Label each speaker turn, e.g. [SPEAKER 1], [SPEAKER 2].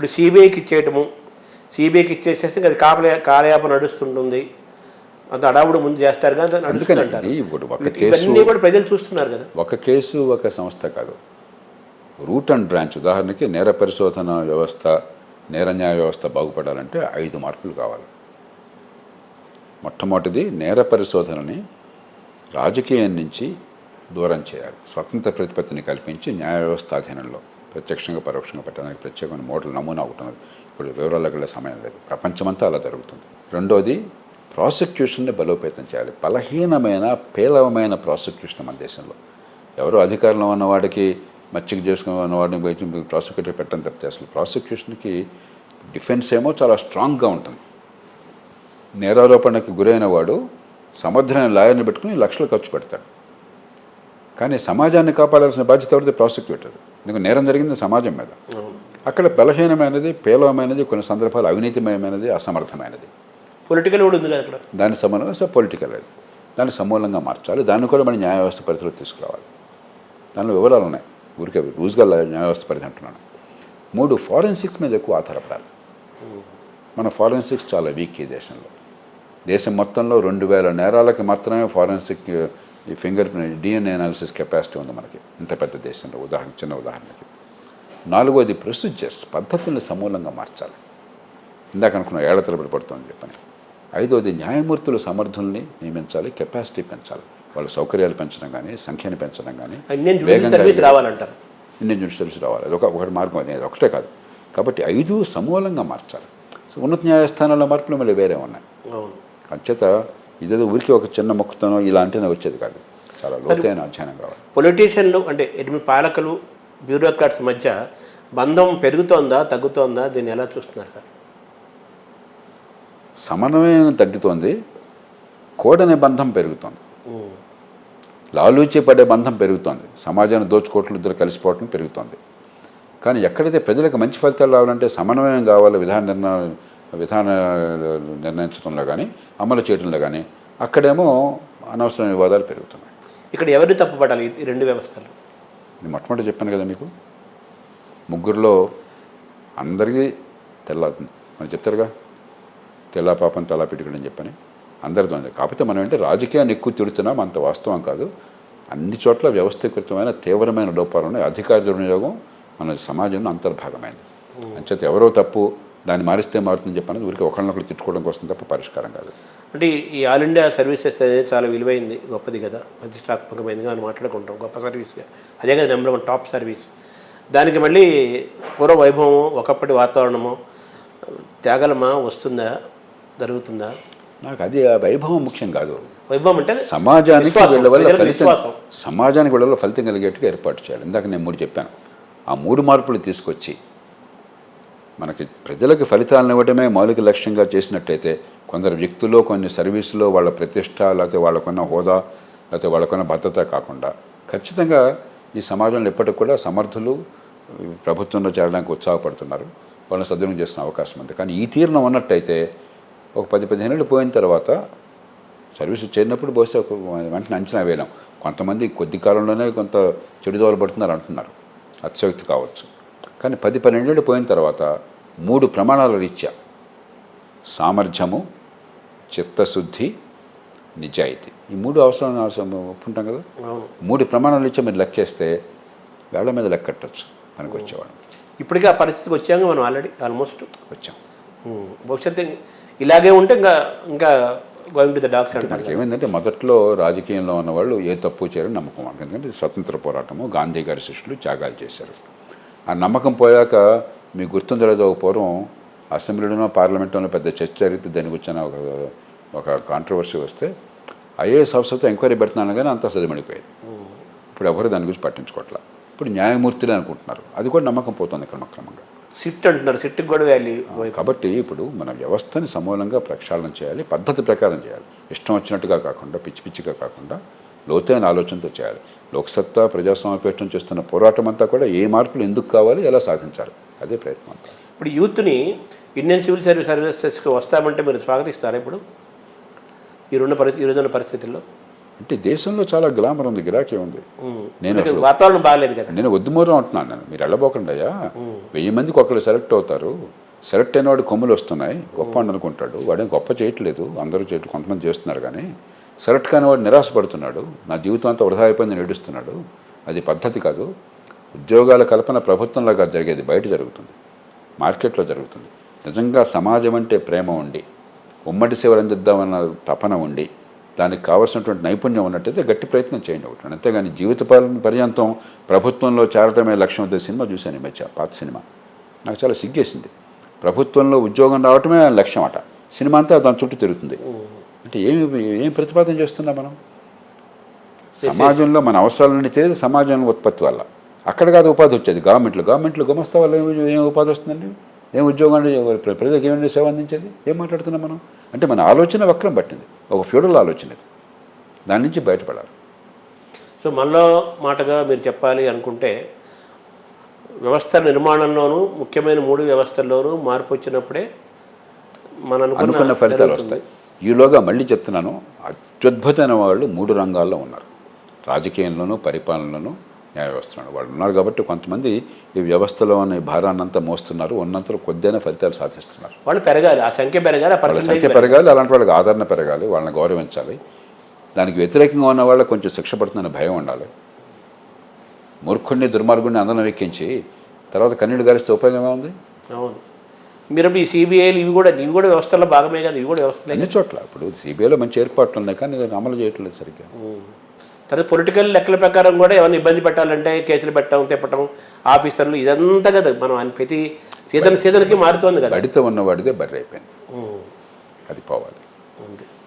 [SPEAKER 1] ఇప్పుడు సిబిఐకి ఇచ్చేయటము, సిబిఐకి ఇచ్చేసేస్తే అది కాలయాపన నడుస్తుంటుంది, అంత అడావుడు ముందు చేస్తారు కానీ నడుస్తుంటారు. ఇవన్నీ కూడా ప్రజలు చూస్తున్నారు కదా.
[SPEAKER 2] ఒక కేసు ఒక సంస్థ కాదు, రూట్ అండ్ బ్రాంచ్. ఉదాహరణకి నేర పరిశోధన వ్యవస్థ, నేర న్యాయ వ్యవస్థ బాగుపడాలంటే 5 మార్పులు కావాలి. మొట్టమొదటిది నేర పరిశోధనని రాజకీయం నుంచి దూరం చేయాలి, స్వతంత్ర ప్రతిపత్తిని కల్పించి న్యాయ వ్యవస్థ అధీనంలో ప్రత్యక్షంగా పరోక్షంగా పెట్టడానికి ప్రత్యేకమైన మోడల్ నమూనా ఒకటి. ఇప్పుడు వివరాలకు వెళ్ళే సమయం లేదు, ప్రపంచమంతా అలా జరుగుతుంది. రెండోది ప్రాసిక్యూషన్ని బలోపేతం చేయాలి. బలహీనమైన పేలవమైన ప్రాసిక్యూషన్ మన దేశంలో. ఎవరో అధికారంలో ఉన్నవాడికి మచ్చిక చేసుకుని ఉన్నవాడిని ప్రాసిక్యూటర్ పెట్టడం తప్పితే అసలు ప్రాసిక్యూషన్కి డిఫెన్స్ ఏమో చాలా స్ట్రాంగ్గా ఉంటుంది. నేరారోపణకి గురైన వాడు సమర్థమైన లాయర్ని పెట్టుకుని లక్షలు ఖర్చు పెడతాడు. కానీ సమాజాన్ని కాపాడాల్సిన బాధ్యత ఎవరిది? ప్రాసిక్యూటర్. ఎందుకు నేరం జరిగింది సమాజం మీద. అక్కడ బలహీనమైనది, పేలవమైనది, కొన్ని సందర్భాలు అవినీతిమయమైనది, అసమర్థమైనది,
[SPEAKER 1] పొలిటికల్ కూడా ఉంది అక్కడ.
[SPEAKER 2] దాని సమూలంగా పొలిటికల్ అది, దాన్ని సమూలంగా మార్చాలి. దాన్ని కూడా మన న్యాయ వ్యవస్థ పరిధిలో తీసుకురావాలి. దానిలో వివరాలు ఉన్నాయి, ఊరికే రూజ్గా న్యాయ వ్యవస్థ పరిధి అంటున్నాను. 3 ఫారెన్సిక్స్ మీద ఎక్కువ ఆధారపడాలి. మన ఫారెన్సిక్స్ చాలా వీక్ ఈ దేశంలో. దేశం మొత్తంలో 2000 నేరాలకి మాత్రమే ఫారెన్సిక్ ఈ finger print DNA analysis capacity ఉంది మనకి, ఇంత పెద్ద దేశంలో. చిన్న ఉదాహరణకి. 4వది ప్రొసీజర్స్, పద్ధతుల్ని సమూలంగా మార్చాలి. ఇందాక అనుకున్న ఏళ్ల తరబడి పడుతుందని చెప్పని. 5వది న్యాయమూర్తులు సమర్థుల్ని నియమించాలి, కెపాసిటీ పెంచాలి. వాళ్ళ సౌకర్యాలు పెంచడం కానీ, సంఖ్యని పెంచడం కానీ, వేగంగా
[SPEAKER 1] రావాలంటారు.
[SPEAKER 2] ఇండియన్ జ్యుడిషియల్ సర్వీస్ రావాలి. అది ఒకటి మార్గం, అది ఒకటే కాదు. కాబట్టి 5 సమూలంగా మార్చాలి. సో ఉన్నత న్యాయస్థానాల మార్పులు మళ్ళీ వేరే ఉన్నాయి. అంచేత ఇదేదో ఊరికి ఒక చిన్న మొక్కుతనం ఇలాంటినే వచ్చేది కాదు, చాలా లోతైన అధ్యయనం కావాలి.
[SPEAKER 1] పొలిటీషియన్లు అంటే ఎనిమిది పాలకులు, బ్యూరోక్రాట్స్ మధ్య బంధం పెరుగుతోందా తగ్గుతోందా, దీన్ని ఎలా చూస్తున్నారు సార్?
[SPEAKER 2] సమన్వయం తగ్గుతోంది, కోడనే బంధం పెరుగుతోంది, లాలూచి పడే బంధం పెరుగుతోంది, సమాజాన్ని దోచుకోవట్లు ఇద్దరు కలిసిపోవటం పెరుగుతోంది. కానీ ఎక్కడైతే ప్రజలకు మంచి ఫలితాలు రావాలంటే సమన్వయం కావాలి. విధాన నిర్ణయించడంలో కానీ, అమలు చేయడంలో కానీ, అక్కడేమో అనవసరమైన వివాదాలు పెరుగుతున్నాయి.
[SPEAKER 1] ఇక్కడ ఎవరిని తప్పుపడాలి ఈ 2 వ్యవస్థలు?
[SPEAKER 2] నేను మొట్టమొదటి చెప్పాను కదా మీకు, ముగ్గురులో అందరికీ మనం చెప్తారుగా, తెల్ల పాపం తలా పెట్టుకుని చెప్పని అందరితో. కాకపోతే మనం ఏంటంటే రాజకీయాన్ని ఎక్కువ తిడుతున్నాం, అంత వాస్తవం కాదు. అన్ని చోట్ల వ్యవస్థీకృతమైన తీవ్రమైన లోపాలు ఉన్నాయి. అధికార దుర్వినియోగం మన సమాజంలో అంతర్భాగమైంది. అంచేత ఎవరో తప్పు, దాన్ని మారిస్తే మారుతుందని చెప్పనేది ఊరికి ఒకళ్ళనొకళ్ళు తిట్టుకోవడం కోసం తప్ప పరిష్కారం కాదు.
[SPEAKER 1] అంటే ఈ ఆల్ ఇండియా సర్వీసెస్ అనేది చాలా విలువైంది, గొప్పది కదా, ప్రతిష్టాత్మకమైనదిగా అని మాట్లాడుకుంటాం. గొప్ప సర్వీస్గా అదే కదా నెంబర్ 1 టాప్ సర్వీస్. దానికి మళ్ళీ పూర్వ వైభవం, ఒకప్పటి వాతావరణము, త్యాగలమా వస్తుందా, జరుగుతుందా?
[SPEAKER 2] నాకు అది ఆ వైభవం ముఖ్యం కాదు.
[SPEAKER 1] వైభవం అంటే
[SPEAKER 2] సమాజానికి వీళ్ళ వల్ల ఫలితం కలిగేట్టుగా ఏర్పాటు చేయాలి. ఇందాక నేను 3 చెప్పాను. ఆ 3 మార్పులు తీసుకొచ్చి మనకి ప్రజలకు ఫలితాలను ఇవ్వడమే మౌలిక లక్ష్యంగా చేసినట్టయితే, కొందరు వ్యక్తుల్లో, కొన్ని సర్వీసులో వాళ్ళ ప్రతిష్ట, లేకపోతే వాళ్ళకున్న హోదా, లేకపోతే వాళ్ళకున్న భద్రత కాకుండా ఖచ్చితంగా ఈ సమాజంలో ఇప్పటికి కూడా సమర్థులు ప్రభుత్వంలో చేరడానికి ఉత్సాహపడుతున్నారు. వాళ్ళని సద్వినియోగం చేసిన అవకాశం ఉంది. కానీ ఈ తీరున ఉన్నట్టయితే ఒక 10-15 ఏళ్ళు పోయిన తర్వాత సర్వీసు చేరినప్పుడు బహుశా వెంటనే అంచనా వేయలేం. కొంతమంది కొద్ది కాలంలోనే కొంత చెడుదోవలు పడుతున్నారు అంటున్నారు, అతిశయోక్తి కావచ్చు. కానీ 10-12 ఏళ్ళు పోయిన తర్వాత 3 ప్రమాణాల రీత్యా సామర్థ్యము, చిత్తశుద్ధి, నిజాయితీ, ఈ 3 అవసరం ఒప్పుకుంటాం కదా. 3 ప్రమాణాల రీత్యా మీరు లెక్కేస్తే వేళ్ల మీద లెక్కట్టచ్చు మనకు వచ్చేవాడు.
[SPEAKER 1] ఇప్పటికీ ఆ పరిస్థితికి వచ్చాక మనం ఆల్మోస్ట్
[SPEAKER 2] వచ్చాం.
[SPEAKER 1] భవిష్యత్తు ఇలాగే ఉంటే ఇంకా గోయింగ్ టు ద డాక్స్ అంటే
[SPEAKER 2] మనకి ఏమైందంటే, మొదట్లో రాజకీయంలో ఉన్నవాళ్ళు ఏ తప్పు చేయరని నమ్మకం మనకు. ఎందుకంటే స్వతంత్ర పోరాటము, గాంధీ గారి శిష్యులు త్యాగాలు చేశారు. ఆ నమ్మకం పోయాక మీకు గుర్తుందో పూర్వం అసెంబ్లీలోనో పార్లమెంట్లోనో పెద్ద చర్చ జరిగితే దానికి వచ్చిన ఒక కాంట్రవర్సీ వస్తే ఐఏఎస్ ఆఫీసర్తో ఎంక్వైరీ పెడుతున్నాను కానీ అంతా సరిమణిపోయేది. ఇప్పుడు ఎవరు దాని గురించి పట్టించుకోవట్లా. ఇప్పుడు న్యాయమూర్తులే అనుకుంటున్నారు. అది కూడా నమ్మకం పోతుంది క్రమక్రమంగా.
[SPEAKER 1] సిట్ అంటున్నారు, సిట్కి కూడా వాల్యూ.
[SPEAKER 2] కాబట్టి ఇప్పుడు మన వ్యవస్థని సమూలంగా ప్రక్షాళన చేయాలి, పద్ధతి ప్రకారం చేయాలి. ఇష్టం వచ్చినట్టుగా కాకుండా, పిచ్చి పిచ్చిగా కాకుండా లోతైన ఆలోచనతో చేయాలి. లోక్సత్తా ప్రజాస్వామ్యపేక్షణ చేస్తున్న పోరాటం అంతా కూడా ఏ మార్పులు ఎందుకు కావాలి, ఎలా సాధించాలి, అదే ప్రయత్నం అంతా.
[SPEAKER 1] ఇప్పుడు యూత్ని ఇండియన్ సివిల్ సర్వీసెస్కి వస్తామంటే మీరు స్వాగతిస్తారా? ఇప్పుడు ఈ రోజున పరిస్థితుల్లో
[SPEAKER 2] అంటే దేశంలో చాలా గ్లామర్ ఉంది, గిరాకీ ఉంది. నేను
[SPEAKER 1] అంటే
[SPEAKER 2] అసలు
[SPEAKER 1] వాతావరణం బాగాలేదు కదా.
[SPEAKER 2] నేను వద్దుమూరం అంటున్నాను. నేను మీరు వెళ్ళబోకండి అయ్యా, 1000 మందికి ఒకళ్ళు సెలెక్ట్ అవుతారు. సెలెక్ట్ అయిన వాడు కొమ్ములు వస్తున్నాయి, గొప్ప అని అనుకుంటాడు. వాడేం గొప్ప చేయట్లేదు, అందరూ చేయట్లేదు, కొంతమంది చేస్తున్నారు. కానీ సెలెక్ట్ కాని వాడు నిరాశపడుతున్నాడు, నా జీవితం అంతా వృధా అయిపోయింది ఏడుస్తున్నాడు. అది పద్ధతి కాదు. ఉద్యోగాల కల్పన ప్రభుత్వంలో కాదు జరిగేది, బయట జరుగుతుంది, మార్కెట్లో జరుగుతుంది. నిజంగా సమాజం అంటే ప్రేమ ఉండి, ఉమ్మడి సేవలు అందిద్దామన్న తపన ఉండి, దానికి కావాల్సినటువంటి నైపుణ్యం ఉన్నట్టయితే గట్టి ప్రయత్నం చేయండి ఒకటి. అంతేగాని పర్యంతం ప్రభుత్వంలో చేరటమే లక్ష్యం అయితే సినిమా చూశాను ఈ మధ్య, పాత సినిమా. నాకు చాలా సిగ్గేసింది. ప్రభుత్వంలో ఉద్యోగం రావటమే లక్ష్యం అట, సినిమా అంతా దాని చుట్టూ తిరుగుతుంది. అంటే ఏం ప్రతిపాదన చేస్తున్నాం మనం? సమాజంలో మన అవసరాలన్నీ తెలియదు, సమాజంలో ఉత్పత్తి వల్ల. అక్కడ కాదు ఉపాధి వచ్చేది, గవర్నమెంట్లో గుమస్తా వల్ల ఏం ఉపాధి వస్తుందండి? ఏం ఉద్యోగం, ప్రజలకు ఏమైనా సేవ అందించేది? ఏం మాట్లాడుతున్నాం మనం? అంటే మన ఆలోచన వక్రం పట్టింది, ఒక ఫ్యూడల్ ఆలోచన ఇది. దాని నుంచి బయటపడాలి.
[SPEAKER 1] సో మనలో మాటగా మీరు చెప్పాలి అనుకుంటే, వ్యవస్థ నిర్మాణంలోనూ ముఖ్యమైన 3 వ్యవస్థల్లోనూ మార్పు వచ్చినప్పుడే మన
[SPEAKER 2] అనుకున్న ఫలితాలు వస్తాయి. ఈలోగా మళ్ళీ చెప్తున్నాను, అత్యద్భుతమైన వాళ్ళు 3 రంగాల్లో ఉన్నారు. రాజకీయంలోనూ, పరిపాలనలోనూ, న్యాయ వ్యవస్థలోనూ వాళ్ళు ఉన్నారు. కాబట్టి కొంతమంది ఈ వ్యవస్థలో ఉన్న భారాన్నంతా మోస్తున్నారు, ఉన్నంతలో కొద్దిగా ఫలితాలు సాధిస్తున్నారు.
[SPEAKER 1] వాళ్ళు పెరగాలి, ఆ సంఖ్య పెరగాలి,
[SPEAKER 2] వాళ్ళ సంఖ్య పెరగాలి, అలాంటి వాళ్ళకి ఆదరణ పెరగాలి, వాళ్ళని గౌరవించాలి. దానికి వ్యతిరేకంగా ఉన్న వాళ్ళకి కొంచెం శిక్ష పడుతుందనే భయం ఉండాలి. మూర్ఖుడిని, దుర్మార్గుడిని అందరం ఎక్కించి తర్వాత కన్నీళ్ళు గారిస్తే ఉపయోగమే ఉంది?
[SPEAKER 1] అవును. మీరు ఈ సిబిఐలు ఇవి కూడా వ్యవస్థలో భాగమే కదా, ఇవి కూడా వ్యవస్థలే
[SPEAKER 2] అన్ని చోట్ల. ఇప్పుడు సిబిఐలో మంచి ఏర్పాట్లు ఉన్నాయి, కానీ దాన్ని అమలు చేయట్లేదు సరిగ్గా.
[SPEAKER 1] తర్వాత పొలిటికల్ లెక్కల ప్రకారం కూడా ఎవరిని ఇబ్బంది పెట్టాలంటే కేసులు పెట్టడం, తిప్పటం, ఆఫీసర్లు, ఇదంతా కదా మనం ప్రతి సీజన్కి మారుతోంది కదా.
[SPEAKER 2] బడితో ఉన్నవాడిదే బర్రె అయిపోయింది, అది పోవాలి.